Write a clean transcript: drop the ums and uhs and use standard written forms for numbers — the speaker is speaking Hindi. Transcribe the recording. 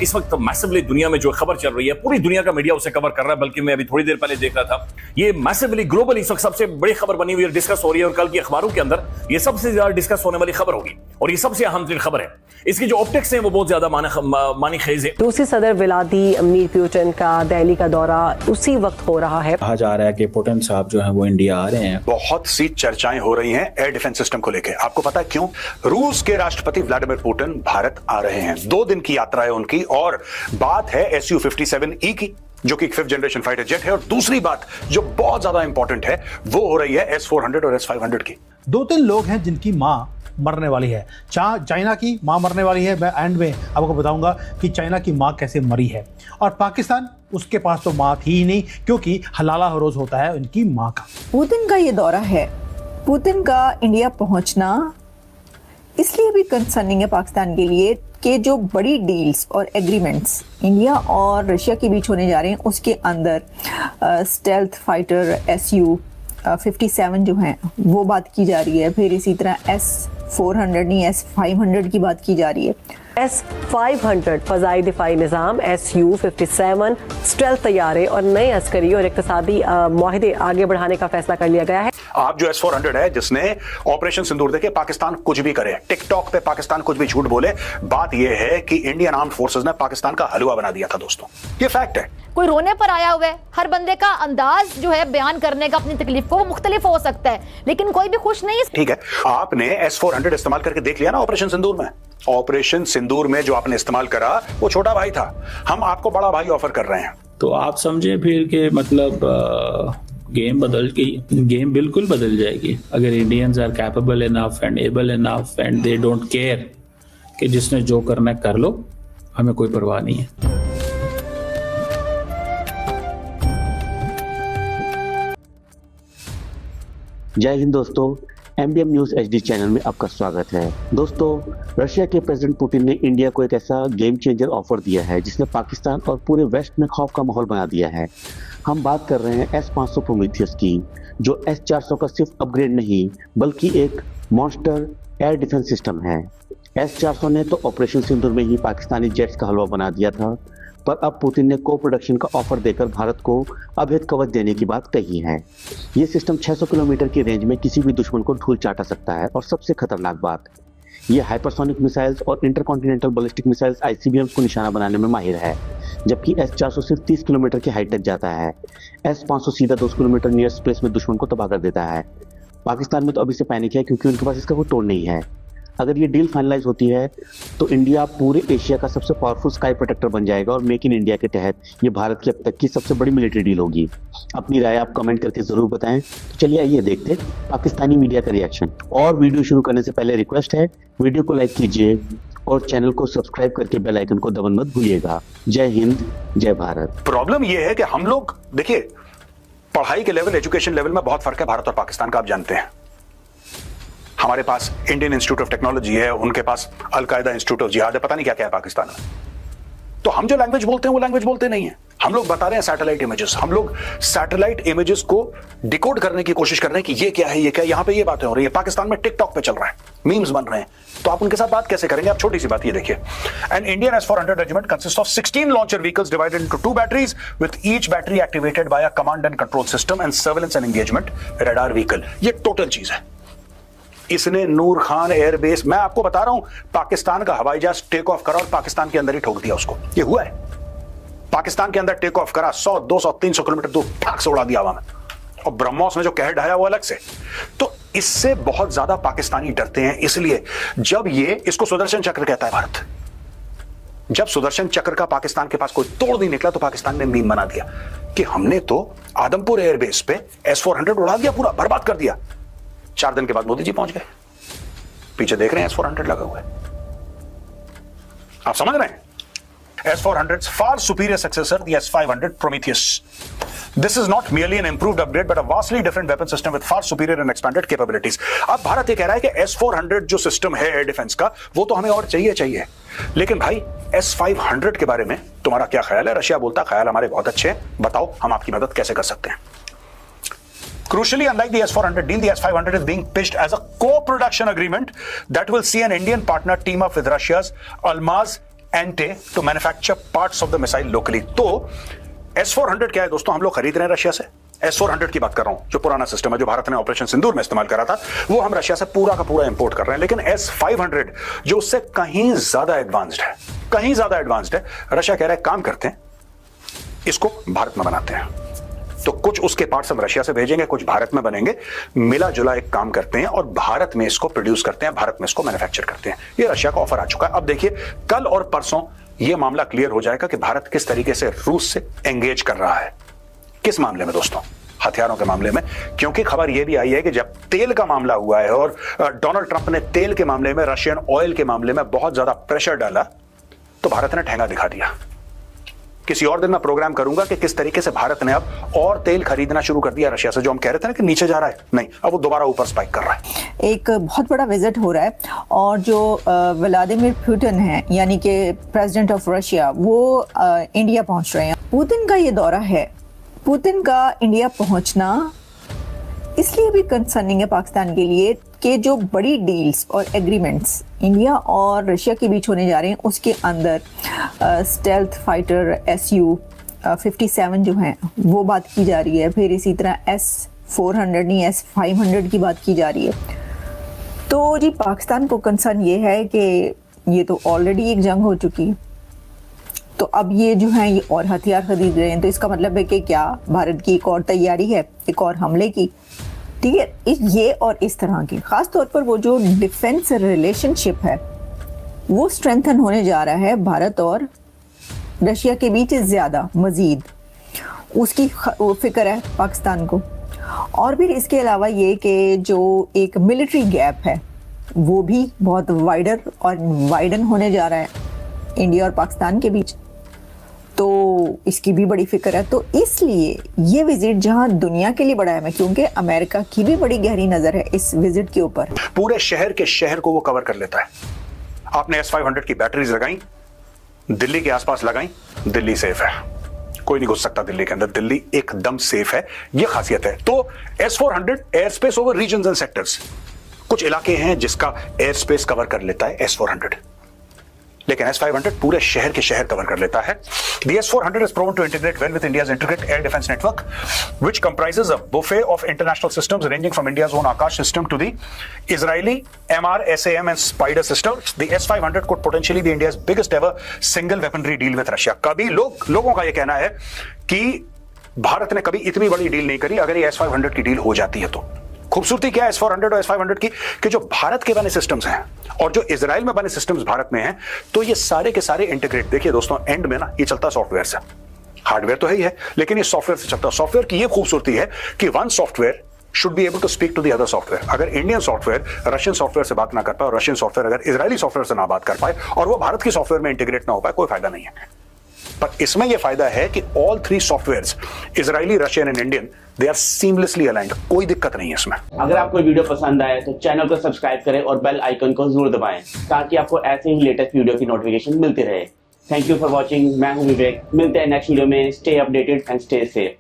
इस वक्त मैसिवली दुनिया में जो खबर चल रही है, पूरी दुनिया का मीडिया उसे कवर कर रहा है, बल्कि मैं अभी थोड़ी देर पहले देख रहा था, ये मैसिवली ग्लोबल इस वक्त सबसे बड़ी खबर बनी हुई है, डिस्कस हो रही है, और कल की अखबारों के अंदर ये सबसे ज्यादा डिस्कस होने वाली खबर होगी, और ये सबसे अहम तरीन खबर है। इसकी जो ऑप्टिक्स हैं वो बहुत ज्यादा मानी खेज है। रूसी सदर व्लादिमीर पुतिन का दिल्ली का दौरा उसी वक्त हो रहा है। कहा जा रहा है कि पुतिन साहब जो है वो इंडिया आ रहे हैं। बहुत सी चर्चाएं हो रही हैं एयर डिफेंस सिस्टम को लेकर। आपको पता है क्यों? रूस के राष्ट्रपति व्लादिमीर पुतिन भारत आ रहे हैं। 2 दिन की यात्रा है उनकी, और बात है Su-57E की, जो कि 5th जनरेशन फाइटर जेट है। और दूसरी बात जो बहुत ज्यादा इंपॉर्टेंट है वो हो रही है S-400 और S-500 की। 2-3 लोग हैं जिनकी मां मरने वाली है। चाइना की मां मरने वाली है। मैं एंड में आपको बताऊंगा कि चाइना की मां कैसे मरी है। और पाकिस्तान, उसके पास तो मां थी ही नहीं, क्योंकि हलाला हरोज होता है उनकी मां का। पुतिन का ये दौरा है, पुतिन का इंडिया पहुंचना इसलिए भी कंसर्निंग है पाकिस्तान के लिए कि जो बड़ी डील्स और एग्रीमेंट्स इंडिया और रशिया के बीच होने जा रहे हैं, उसके अंदर स्टेल्थ फाइटर Su-57 जो हैं वो बात की जा रही है। फिर इसी तरह S-400 नहीं, S-500 की बात की जा रही है। S-500 फजाई दिफाई निज़ाम, Su-57 स्टेल्थ तैयारे और नए अस्करी और इक्तसादी मुआहदे आगे बढ़ाने का फैसला कर लिया गया है। आप जो S-400 है, जिसने ऑपरेशन सिंदूर देके पाकिस्तान कुछ भी करे, टिकटॉक पे पाकिस्तान कुछ भी झूठ बोले, बात यह है कि इंडियन आर्म्ड फोर्सेस ने पाकिस्तान का हलवा बना दिया था। दोस्तों, ये फैक्ट है। कोई रोने पर आया हुआ है, हर बंदे का अंदाज जो है बयान करने का अपनी तकलीफ को वो मुख्तलिफ हो सकता है, लेकिन कोई भी खुश नहीं है। ठीक है, आपने S-400 इस्तेमाल करके देख लिया ना ऑपरेशन सिंदूर में। ऑपरेशन सिंदूर में जो आपने इस्तेमाल करा वो छोटा भाई था, हम आपको बड़ा भाई ऑफर कर रहे हैं। तो आप समझे फिर कि मतलब गेम बदल गई, गेम बिल्कुल बदल जाएगी अगर Indians are capable enough and able enough and they don't care कि जिसने जो करना है कर लो, हमें कोई परवाह नहीं है। जय हिंद दोस्तों, MDM न्यूज HD चैनल में आपका स्वागत है। दोस्तों, रशिया के प्रेसिडेंट पुतिन ने इंडिया को एक ऐसा गेम चेंजर ऑफर दिया है जिसने पाकिस्तान और पूरे वेस्ट में खौफ का माहौल बना दिया है। हम बात कर रहे हैं S-500 प्रोमीथियस की, जो S-400 का सिर्फ अपग्रेड नहीं बल्कि एक मॉन्स्टर एयर डिफेंस सिस्टम है। S-400 ने तो ऑपरेशन सिंदूर में ही पाकिस्तानी जेट्स का हलवा बना दिया था, पर अब पुतिन ने को प्रोडक्शन का ऑफर देकर भारत को अभेद कवच देने की बात कही है। ये सिस्टम 600 किलोमीटर की रेंज में किसी भी दुश्मन को धूल चाटा सकता है, और सबसे खतरनाक बात, ये हाइपरसोनिक मिसाइल्स और इंटरकॉन्टिनेंटल बैलिस्टिक मिसाइल्स ICBMs को निशाना बनाने में माहिर है, जबकि S-400 सिर्फ 30 किलोमीटर की हाइट तक जाता है। S-500 सीधा 2 किलोमीटर नियर स्पेस में दुश्मन को तबाह कर देता है। पाकिस्तान में तो अभी से पैनिक है, क्योंकि उनके पास इसका कोई तोड़ नहीं है। अगर ये डील फाइनलाइज होती है तो इंडिया पूरे एशिया का सबसे पावरफुल स्काई प्रोटेक्टर बन जाएगा, और मेक इन इंडिया के तहत ये भारत की अब तक की सबसे बड़ी मिलिट्री डील होगी। अपनी राय आप कमेंट करके जरूर बताएं। तो चलिए आइए देखते हैं पाकिस्तानी मीडिया का रिएक्शन। और वीडियो शुरू करने से पहले रिक्वेस्ट है, वीडियो को लाइक कीजिए और चैनल को सब्सक्राइब करके बेल आइकन को दबाना मत भूलिएगा। जय हिंद, जय भारत। प्रॉब्लम यह है कि हम लोग, देखिए, पढ़ाई के लेवल, एजुकेशन लेवल में बहुत फर्क है भारत और पाकिस्तान का, आप जानते हैं। हमारे पास इंडियन इंस्टीट्यूट ऑफ टेक्नोलॉजी है, उनके पास अल-कायदा इंस्टीट्यूट ऑफ जिहाद है, पता नहीं क्या क्या है पाकिस्तान में। तो हम जो लैंग्वेज बोलते हैं वो लैंग्वेज बोलते नहीं है। हम लोग बता रहे हैं सैटेलाइट इमेजेस, हम लोग सैटेलाइट इमेजेस को डिकोड करने की कोशिश कर रहे हैं कि ये क्या है, ये क्या है। यहां पे ये बातें हो रही है, पाकिस्तान में टिकटॉक पे चल रहा है, मीम्स बन रहे हैं, तो आप उनके साथ बात कैसे करेंगे? आप छोटी सी बात ये देखिए, an Indian S-400 regiment consist of 16 launcher vehicles divided into 2 batteries with each battery activated by a command and control system and surveillance and engagement radar vehicle. ये टोटल चीज है। इसने नूर खान एयरबेस, मैं आपको बता रहा हूं, पाकिस्तान का हवाई जहाज टेक ऑफ करा और पाकिस्तान के अंदर ही ठोक दिया उसको। ये हुआ है, पाकिस्तान के अंदर टेक ऑफ करा, 100, 200, 300 किलोमीटर दूर ठाक से उड़ा दिया हवा में, और ब्रह्मोस में जो कहर ढाया वो अलग से। तो इससे बहुत ज्यादा पाकिस्तानी डरते हैं। इसलिए जब ये, इसको सुदर्शन चक्र कहता है भारत, जब सुदर्शन चक्र का पाकिस्तान के पास कोई तोड़ नहीं निकला तो पाकिस्तान ने मीम बना दिया कि हमने तो आदमपुर एयरबेस पे S-400 उड़ा दिया, पूरा बर्बाद कर दिया। 4 दिन के बाद मोदी जी पहुंच गए, पीछे देख रहे हैं S-400 लगा हुआ है। आप समझ रहे हैं? S-400's far superior successor, the S-500 Prometheus. This is not merely an improved upgrade, but a vastly different weapon system with far superior and expanded capabilities. अब भारत ये कह रहा है कि S-400 जो सिस्टम है एयर डिफेंस का, वो तो हमें और चाहिए। लेकिन भाई S-500 के बारे में तुम्हारा क्या ख्याल है? रशिया बोलता ख्याल हमारे बहुत अच्छे हैं, बताओ हम आपकी मदद कैसे कर सकते हैं। Crucially, unlike the S-400 deal, the S-500 is being pitched as a co-production agreement that will see an Indian partner team up with Russia's Almaz Antey to manufacture parts of the missile locally. तो S-400 क्या है दोस्तों, हम लोग खरीद रहे हैं रशिया से। S-400 की बात कर रहा हूं, जो पुराना सिस्टम है जो भारत ने ऑपरेशन सिंदूर में इस्तेमाल करा था, वो हम रशिया से पूरा का पूरा इंपोर्ट कर रहे हैं। लेकिन S-500 जो उससे कहीं ज्यादा एडवांस्ड है, कहीं ज्यादा एडवांस्ड है, रशिया कह रहा है काम करते हैं, इसको भारत में बनाते हैं। तो कुछ उसके पार्ट्स हम रशिया से भेजेंगे, कुछ भारत में बनेंगे, मिला जुला एक काम करते हैं और भारत में इसको प्रोड्यूस करते हैं, भारत में इसको मैन्युफैक्चर करते हैं। ये रशिया का ऑफर आ चुका है। अब देखिए कल और परसों ये मामला क्लियर हो जाएगा कि भारत किस तरीके से रूस से एंगेज कर रहा है। किस मामले में दोस्तों? हथियारों के मामले में। क्योंकि खबर यह भी आई है कि जब तेल का मामला हुआ है और डोनाल्ड ट्रंप ने तेल के मामले में, रशियन ऑयल के मामले में बहुत ज्यादा प्रेशर डाला, तो भारत ने ठेंगा दिखा दिया। किसी और दिन मैं प्रोग्राम करूंगा कि किस तरीके से भारत ने अब और तेल खरीदना शुरू कर दिया रशिया से। जो हम कह रहे थे ना कि नीचे जा रहा है, नहीं, अब वो दोबारा ऊपर स्पाइक कर रहा है। एक बहुत बड़ा विजिट हो रहा है और जो व्लादिमीर पुतिन है यानी कि प्रेसिडेंट ऑफ रशिया, वो इंडिया पहुंच रहे हैं। पुतिन का ये दौरा है, पुतिन का इंडिया पहुंचना इसलिए भी कंसर्निंग है पाकिस्तान के लिए कि जो बड़ी डील्स और एग्रीमेंट्स इंडिया और रशिया के बीच होने जा रहे हैं, उसके अंदर स्टेल्थ फाइटर Su-57 जो हैं वो बात की जा रही है। फिर इसी तरह S-400 नहीं S-500 की बात की जा रही है। तो जी पाकिस्तान को कंसर्न ये है कि ये तो ऑलरेडी एक जंग हो चुकी है, तो अब ये जो है ये और हथियार खरीद रहे हैं, तो इसका मतलब है कि क्या भारत की एक और तैयारी है एक और हमले की? ठीक है, ये और इस तरह की खास तौर पर वो जो डिफेंस रिलेशनशिप है वो स्ट्रेंथन होने जा रहा है भारत और रशिया के बीच ज्यादा मजीद, उसकी फिक्र है पाकिस्तान को। और फिर इसके अलावा ये कि जो एक मिलिट्री गैप है वो भी बहुत वाइडर और वाइडन होने जा रहा है इंडिया और पाकिस्तान के बीच, तो इसकी भी बड़ी फिक्र है। तो इसलिए ये विजिट जहां दुनिया के लिए बड़ा है, क्योंकि अमेरिका की भी बड़ी गहरी नजर है इस विजिट के ऊपर। पूरे शहर के शहर को वो कवर कर लेता है। आपने S-500 की बैटरीज लगाई, दिल्ली के आसपास लगाई, दिल्ली सेफ है, कोई नहीं घुस सकता दिल्ली के अंदर, दिल्ली एकदम सेफ है, ये खासियत है। तो S-400 air space over regions and sectors, कुछ इलाके हैं जिसका एयर स्पेस कवर कर लेता है S-400, लेकिन S-500 पूरे शहर के शहर कवर कर लेता है। The S-400 is proven to integrate well with India's integrated air defense network, which comprises a buffet of international systems ranging from India's own Akash system to the Israeli MR-SAM and Spider systems. The S-500 could potentially be India's biggest ever single weaponry deal with Russia. कभी लोगों का यह कहना है कि भारत ने कभी इतनी बड़ी डील नहीं करी, अगर ये S-500 की डील हो जाती है तो। खूबसूरती क्या है S-400 और S-500 की कि जो भारत के बने सिस्टम्स हैं और जो इजराइल में बने सिस्टम्स भारत में हैं, तो ये सारे के सारे इंटीग्रेट। देखिए दोस्तों, एंड में ना ये चलता सॉफ्टवेयर से, हार्डवेयर तो है ही है, लेकिन ये सॉफ्टवेयर से चलता। सॉफ्टवेयर की ये खूबसूरती है कि one software should be able to speak to the other software. अगर इंडियन सॉफ्टवेयर रशियन सॉफ्टवेयर से बात ना कर पाए और रशियन सॉफ्टवेयर अगर इजरायली सॉफ्टवेयर से ना बात कर पाए और वो भारत की सॉफ्टवेयर में इंटीग्रेट ना हो पाए, कोई फायदा नहीं है। पर इसमें यह फायदा है कि all three softwares, Israeli, Russian and Indian, they are seamlessly aligned. कोई दिक्कत नहीं है इसमें। अगर आपको वीडियो पसंद आए तो चैनल को सब्सक्राइब करें और बेल आइकन को जरूर दबाएं ताकि आपको ऐसे ही लेटेस्ट वीडियो की नोटिफिकेशन मिलती रहे। Thank you for watching. मैं हूं विवेक, मिलते हैं नेक्स्ट वीडियो में। Stay updated and stay safe.